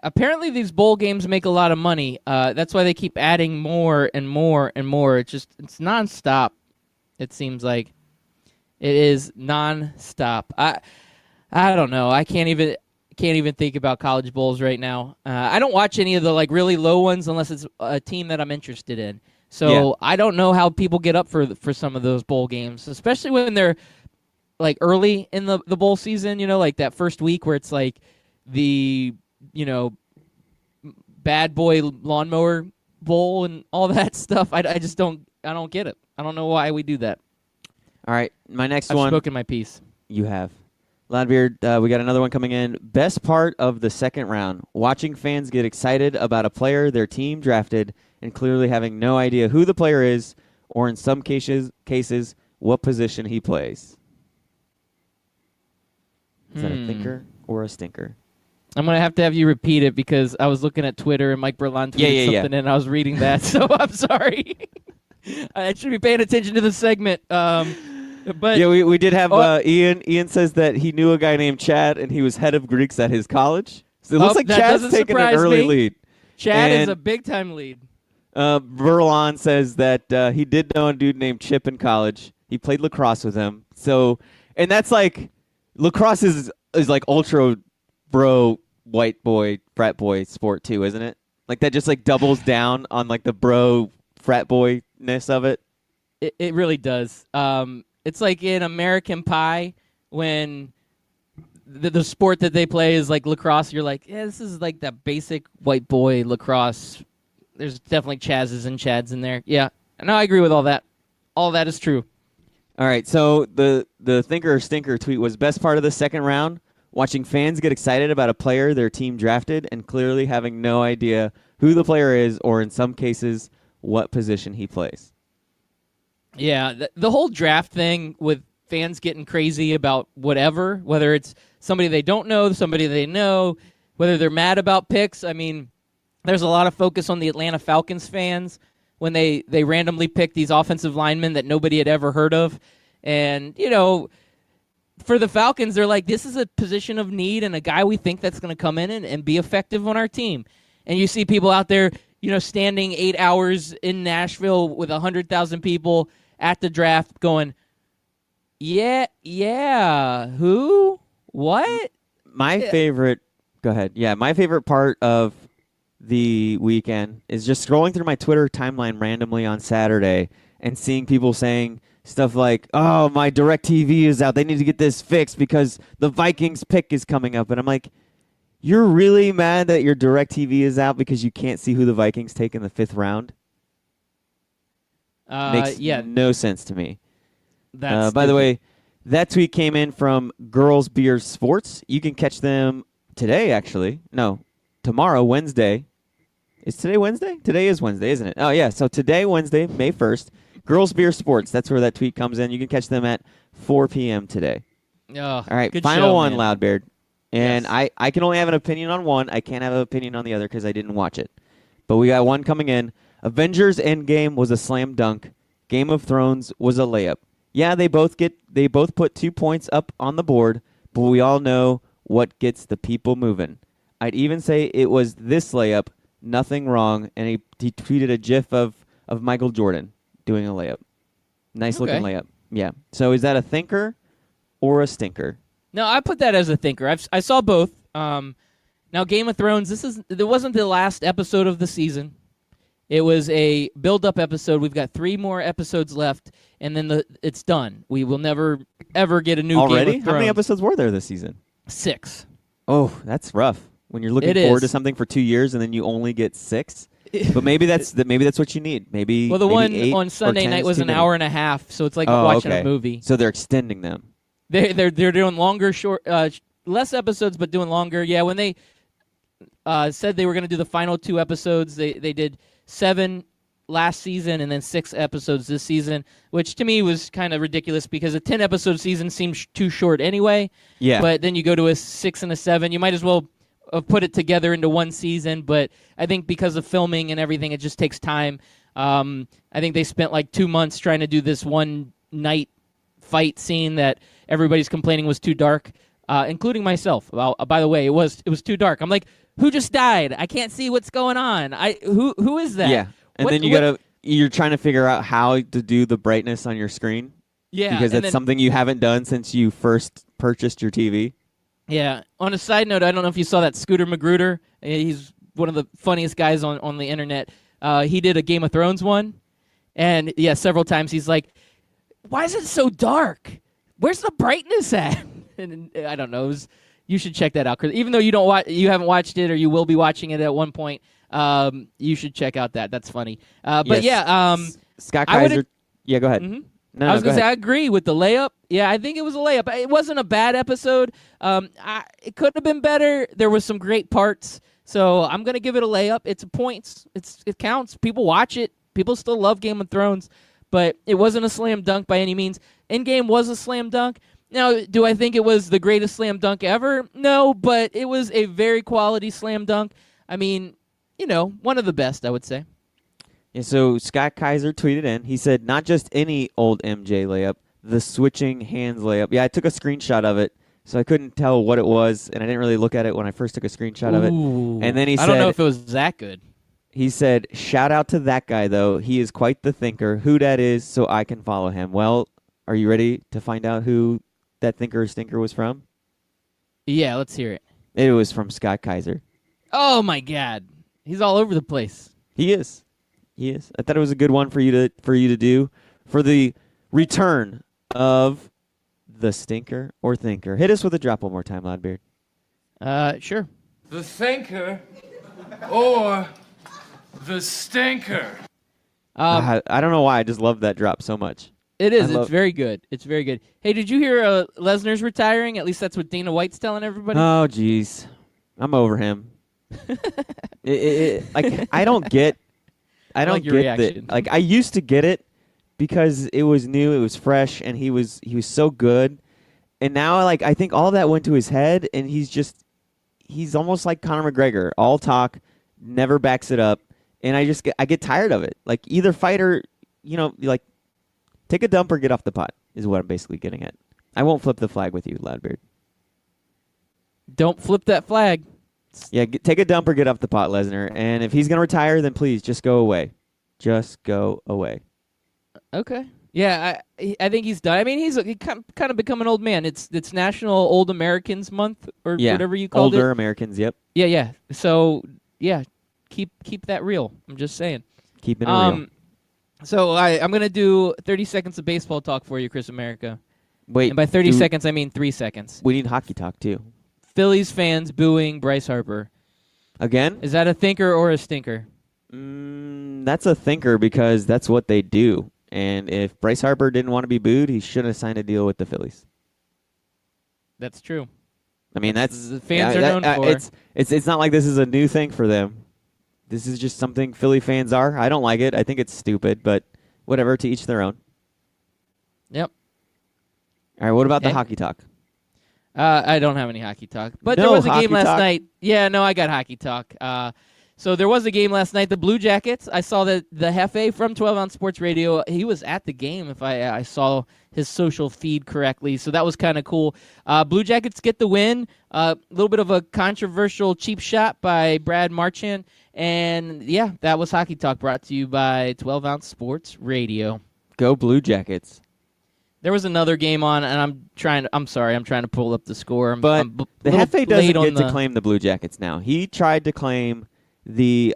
Apparently, these bowl games make a lot of money. That's why they keep adding more and more and more. It's nonstop. It seems like it is nonstop. I don't know. I can't even think about college bowls right now. I don't watch any of the like really low ones unless it's a team that I'm interested in. So Yeah. I don't know how people get up for some of those bowl games, especially when they're like early in the bowl season. Like that first week where it's like the bad boy lawnmower bowl and all that stuff. I just don't get it. I don't know why we do that. All right, my next I've one. spoken my piece. You have. Loudbeard, we got another one coming in. Best part of the second round, watching fans get excited about a player their team drafted and clearly having no idea who the player is or in some cases what position he plays. Is that a thinker or a stinker? I'm going to have you repeat it because I was looking at Twitter and Mike Berlin tweeted something and I was reading that, so I'm sorry. I should be paying attention to the segment. But yeah, we did have Ian. Ian says that he knew a guy named Chad and he was head of Greeks at his college. So it looks like that Chad's doesn't taking an surprise early me. lead. Chad is And a big-time lead. Verlon says that he did know a dude named Chip in college. He played lacrosse with him. So, and that's like, lacrosse is like ultra bro white boy frat boy sport too, isn't it? Like that just like doubles down on like the bro frat boy-ness of it. It really does. It's like in American Pie when the sport that they play is like lacrosse. You're like, yeah, this is like that basic white boy lacrosse. There's definitely Chazes and Chads in there. Yeah, no, I agree with all that. All that is true. All right, so the thinker or stinker tweet was best part of the second round, watching fans get excited about a player their team drafted and clearly having no idea who the player is or in some cases what position he plays. Yeah, the whole draft thing with fans getting crazy about whatever, whether it's somebody they don't know, somebody they know, whether they're mad about picks. I mean, there's a lot of focus on the Atlanta Falcons fans when they randomly pick these offensive linemen that nobody had ever heard of. And, for the Falcons, they're like, this is a position of need and a guy we think that's going to come in and be effective on our team. And you see people out there, standing 8 hours in Nashville with 100,000 people at the draft going, yeah, who? What? My favorite, go ahead. Yeah, my favorite part of the weekend is just scrolling through my Twitter timeline randomly on Saturday and seeing people saying stuff like, oh, my DirecTV is out. They need to get this fixed because the Vikings pick is coming up. And I'm like, you're really mad that your DirecTV is out because you can't see who the Vikings take in the 5th round? Makes no sense to me. By the way, that tweet came in from Girls Beer Sports. You can catch them today, actually. No, tomorrow, Wednesday. Is today Wednesday? Today is Wednesday, isn't it? Oh, yeah. So today, Wednesday, May 1st, Girls Beer Sports. That's where that tweet comes in. You can catch them at 4 p.m. today. Oh, all right, good final show, one, man. Loudbeard. And Yes. I can only have an opinion on one. I can't have an opinion on the other because I didn't watch it. But we got one coming in. Avengers Endgame was a slam dunk. Game of Thrones was a layup. Yeah, they both put 2 points up on the board, but we all know what gets the people moving. I'd even say it was this layup, nothing wrong, and he tweeted a gif of Michael Jordan doing a layup. Nice looking layup. Yeah. So is that a thinker or a stinker? No, I put that as a thinker. I saw both. Now, Game of Thrones, it wasn't the last episode of the season. It was a build-up episode. We've got 3 more episodes left, and then it's done. We will never, ever get a new Already? Game of Thrones. How many episodes were there this season? 6. Oh, that's rough. When you're looking forward to something for 2 years and then you only get 6. But maybe that's what you need. Maybe the maybe one 8 on or Sunday 10 night is was too an many. hour and a half, so it's like watching a movie. So they're extending them. They're doing longer, less episodes, but doing longer. Yeah, when they said they were going to do the final 2 episodes, they did 7 last season and then 6 episodes this season, which to me was kind of ridiculous because a 10-episode season seems too short anyway. Yeah. But then you go to a 6 and a 7, you might as well have put it together into one season. But I think because of filming and everything, it just takes time. I think they spent like 2 months trying to do this one night fight scene that everybody's complaining was too dark, including myself. Well, by the way, it was too dark. I'm like, who just died? I can't see what's going on. Who is that? Yeah. And then you're trying to figure out how to do the brightness on your screen. Yeah. Because that's something you haven't done since you first purchased your TV. Yeah. On a side note, I don't know if you saw that Scooter Magruder. He's one of the funniest guys on the internet. He did a Game of Thrones one. And yeah, several times he's like, why is it so dark? Where's the brightness at? And I don't know. You should check that out, Chris. Even though you haven't watched it, or you will be watching it at one point. You should check out that. That's funny. But yes. yeah, Scott Kaiser. Yeah, go ahead. Mm-hmm. No, I was go gonna say ahead. I agree with the layup. Yeah, I think it was a layup. It wasn't a bad episode. It could have been better. There was some great parts. So I'm gonna give it a layup. It's points. It counts. People watch it. People still love Game of Thrones, but it wasn't a slam dunk by any means. Endgame was a slam dunk. Now, do I think it was the greatest slam dunk ever? No, but it was a very quality slam dunk. I mean, one of the best, I would say. Yeah, so Scott Kaiser tweeted in. He said, not just any old MJ layup, the switching hands layup. Yeah, I took a screenshot of it, so I couldn't tell what it was, and I didn't really look at it when I first took a screenshot of it. And then he said, I don't know if it was that good. He said, shout out to that guy, though. He is quite the thinker. Who that is, so I can follow him. Well, are you ready to find out who that thinker or stinker was from? Yeah, let's hear it. It was from Scott Kaiser. Oh, my God. He's all over the place. He is. I thought it was a good one for you to do for the return of the stinker or thinker. Hit us with a drop one more time, Loudbeard. Sure. The thinker or the stinker. I don't know why. I just love that drop so much. It is. It's very good. Hey, did you hear Lesnar's retiring? At least that's what Dana White's telling everybody. Oh, jeez. I'm over him. I don't get your reaction. Like, I used to get it because it was new, it was fresh, and he was so good. And now, like, I think all that went to his head, and he's almost like Conor McGregor, all talk, never backs it up, and I get tired of it. Like, either fighter, like, take a dump or get off the pot is what I'm basically getting at. I won't flip the flag with you, Loudbeard. Don't flip that flag. Yeah, take a dump or get off the pot, Lesnar. And if he's going to retire, then please just go away. Just go away. Okay. Yeah, I think he's done. I mean, he kind of become an old man. It's National Old Americans Month or whatever you called it. Older Americans, yep. Yeah. So, yeah, keep that real. I'm just saying. Keeping it real. So I'm going to do 30 seconds of baseball talk for you, Chris America. Wait. And by 30 seconds, I mean 3 seconds. We need hockey talk, too. Phillies fans booing Bryce Harper. Again? Is that a thinker or a stinker? That's a thinker because that's what they do. And if Bryce Harper didn't want to be booed, he shouldn't have signed a deal with the Phillies. That's true. I mean, that's the fans are known for. It's not like this is a new thing for them. This is just something Philly fans are. I don't like it. I think it's stupid, but whatever, to each their own. Yep. All right, what about the hockey talk? I don't have any hockey talk, but No there was a hockey game last talk? night. Yeah, no, I got hockey talk. So there was a game last night. The Blue Jackets. I saw that the Hefe from 12 Ounce Sports Radio. He was at the game. If I saw his social feed correctly, so that was kind of cool. Blue Jackets get the win. A little bit of a controversial cheap shot by Brad Marchand, and yeah, that was Hockey Talk brought to you by 12 Ounce Sports Radio. Go Blue Jackets. There was another game on, and I'm sorry, I'm trying to pull up the score. But the little Hefe doesn't late on get to claim the Blue Jackets now. He tried to claim the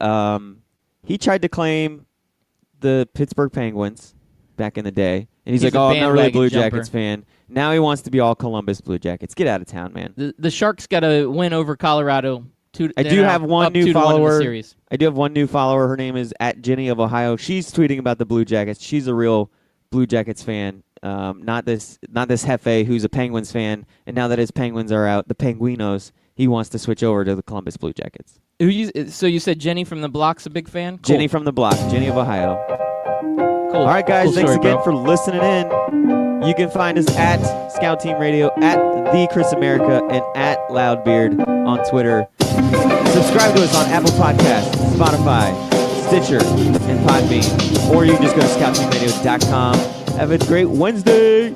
Pittsburgh Penguins back in the day, and he's like, a "Oh, I'm not really a bandwagon Blue jumper. Jackets fan." Now he wants to be all Columbus Blue Jackets. Get out of town, man. The Sharks got a win over Colorado. I do have one new 2-1 in the follower. series. I do have one new follower. Her name is @Jenny of Ohio. She's tweeting about the Blue Jackets. She's a real Blue Jackets fan. Not this Hefe who's a Penguins fan. And now that his Penguins are out, the Penguinos, he wants to switch over to the Columbus Blue Jackets. So you said Jenny from the Block's a big fan? Cool. Jenny from the block. Jenny of Ohio. Cool. All right, guys. Cool Thanks story, again bro. for listening in. You can find us at Scout Team Radio, at The Chris America, and at Loudbeard on Twitter. Subscribe to us on Apple Podcasts, Spotify, Stitcher, and Podbean. Or you can just go to scoutteamradio.com. Have a great Wednesday.